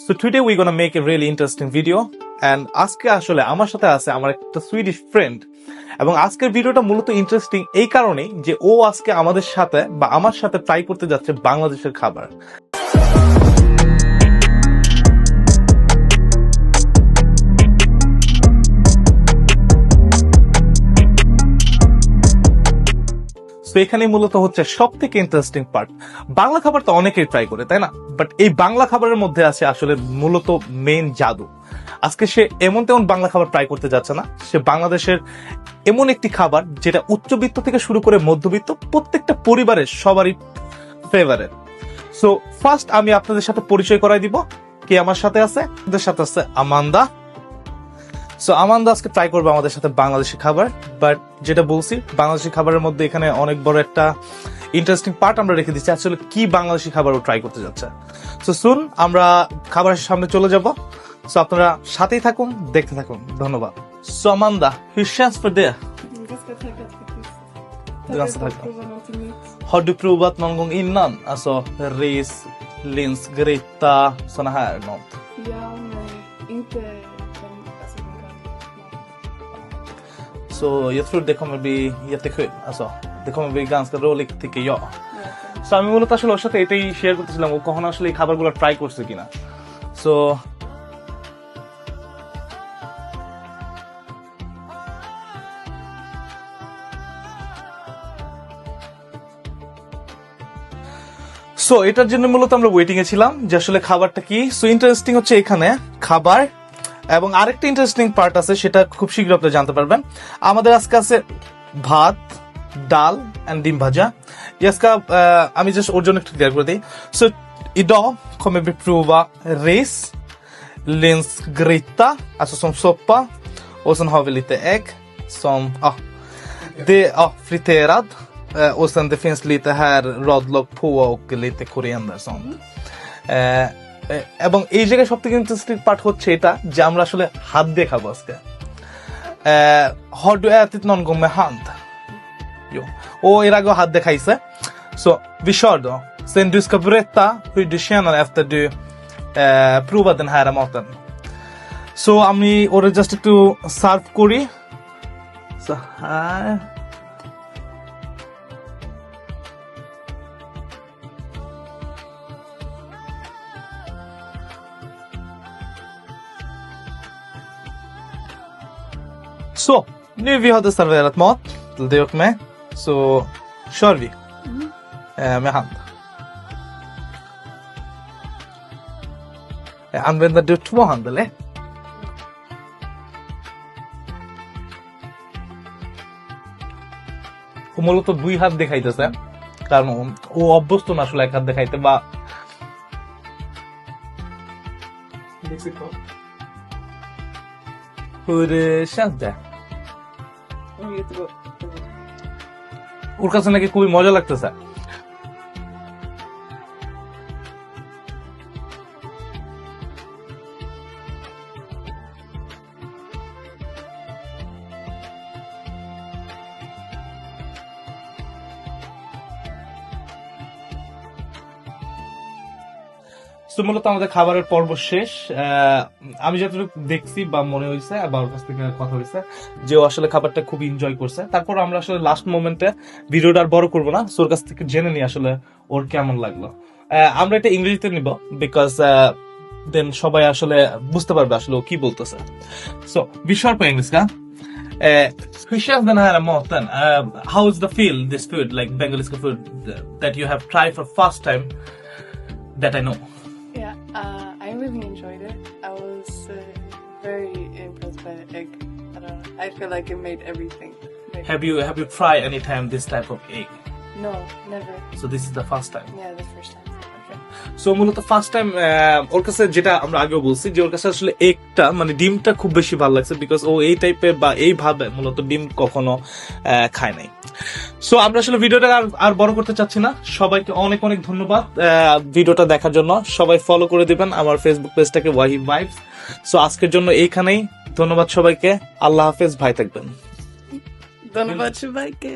So today we're gonna make a really interesting video and আজকে আসলে আমার সাথে আছে আমার একটা সুইডিশ ফ্রেন্ড এবং আজকের ভিডিওটা মূলত ইন্টারেস্টিং এই কারণেই যে ও আজকে আমাদের সাথে বা আমার সাথে ট্রাই করতে যাচ্ছে বাংলাদেশের খাবার। তো এখানে মূলত হচ্ছে সব থেকে ইন্টারেস্টিং পার্ট, বাংলা খাবার তো অনেকেই ট্রাই করে তাই না, বাট এই বাংলা খাবারের মধ্যে আছে আসলে মূলত মেইন জাদু। আজকে সে এমন তেমন বাংলা খাবার ট্রাই করতে যাচ্ছে না, সে বাংলাদেশের এমন একটি খাবার যেটা উচ্চবিত্ত থেকে শুরু করে মধ্যবিত্ত প্রত্যেকটা পরিবারের সবারই ফেভারিট। সো ফার্স্ট আমি আপনাদের সাথে পরিচয় করাই দিব কে আমার সাথে আছে। আমাদের সাথে আছে আমান্দা। সো আমান্দা আজকে ট্রাই করবে আমাদের সাথে বাংলাদেশি খাবার, বাট যেটা বলছি বাংলাদেশি খাবারের মধ্যে এখানে অনেক বড় একটা ইন্টারেস্টিং পার্ট আমরা রেখে দিচ্ছি, আসলে কি বাংলাদেশি খাবারও ট্রাই করতে যাচ্ছে। সো সুন আমরা খাবারের সামনে চলে যাব, সো আপনারা সাথেই থাকুন, দেখতে থাকুন। ধন্যবাদ। So আমান্দা, hur känns för det? Ganska taggad faktiskt. Ganska taggad. Prova någonting nytt. Har du provat någon gång innan? Alltså ris, linsgryta, såna här något? Ja, men inte alltså Så jag tror det kommer bli jättekul. Alltså, det kommer bli ganska roligt tycker jag. So আমি মূলত আসলে ওর সাথে এটাই share করতেছিলাম, ও কখনো আসলে এই খাবারগুলো ট্রাই করছে কিনা। সো সো এটার জন্য মূলত আমরা ওয়েটিং এ ছিলাম যে আসলে খাবারটা কি। সো ইন্টারেস্টিং হচ্ছে এখানে খাবার এবং আরেকটা ইন্টারেস্টিং পার্ট আছে, সেটা খুব শীঘ্র আপনারা জানতে পারবেন। আমাদের আজকে আছে ভাত, ডাল এন্ড ডিম ভাজা। আজকে আমি জাস্ট ওর জন্য একটু ক্লিয়ার করে দিই। So idag kommer vi prova ris, linsgryta, alltså som soppa, och sen har vi lite ägg som det är friterad. Och sen det finns lite här rödlök på och lite koriander sånt. এবং এই জায়গায় সব থেকে interesting part হচ্ছে এটা যে আমরা আসলে হাত দিয়ে খাবো আজকে। Har du ätit någon gång med hand? Jo. ও এর আগেও হাত দিয়ে খাইছে। Så vi kör då. Sen du ska berätta hur du känner efter du provat den här maten. Så আমি ওরে জাস্ট একটু সার্ভ করি। Så här. Så, nu vi hade serverat mat till dig och mig, så kör vi med hand. Använder du två hand eller? ও মূলত দুই হাত দেখাইতেছে কারণ ও অভ্যস্ত না আসলে এক হাত দেখাইতে। বা hur känns det? jättegott. ওর কাছে নাকি খুবই মজা লাগতেছে। মূলত আমাদের খাবারের পর্ব শেষ। আমি যতটুকু দেখছি বা মনে হয়েছে বা ওর কাছ থেকে কথা হয়েছে যে ও আসলে খাবারটা খুব এনজয় করছে। তারপর আমরা আসলে লাস্ট মোমেন্টে ভিডিওটা আর বড় করবো না, ওর কাছ থেকে জেনে নিই আসলে ওর কেমন লাগলো। আমরা এটা ইংরেজিতে নিব বিকজ দেন সবাই আসলে বুঝতে পারবে আসলে ও কি বলতেছে। So vi kör på engelska. Hur känns den här maten? How is the feel this food, like Bengaliska food that you have tried for first time that I know? Yeah, I really enjoyed it. I was very impressed by the egg. I don't know. I feel like it made everything. Have you tried any time this type of egg? No, never. So this is the first time. Yeah, the first time. So মূলত first time ওর কাছে যেটা আমরা আগেও বলছি যে ওর কাছে আসলে এগটা মানে ডিমটা খুব বেশি ভালো লাগছে বিকজ ও এই টাইপের বা এইভাবে মূলত ডিম কখনো খায় নাই। সো আমরা আসলে ভিডিওটা আর বড় করতে চাচ্ছি না, সবাইকে অনেক অনেক ধন্যবাদ ভিডিওটা দেখার জন্য। সবাই ফলো করে দিবেন আমার ফেসবুক পেজটাকে ওয়াহিদ ভাইবস। সো আজকের জন্য এইখানেই, ধন্যবাদ সবাইকে, আল্লাহ হাফেজ, ভাই থাকবেন। ধন্যবাদ সবাইকে।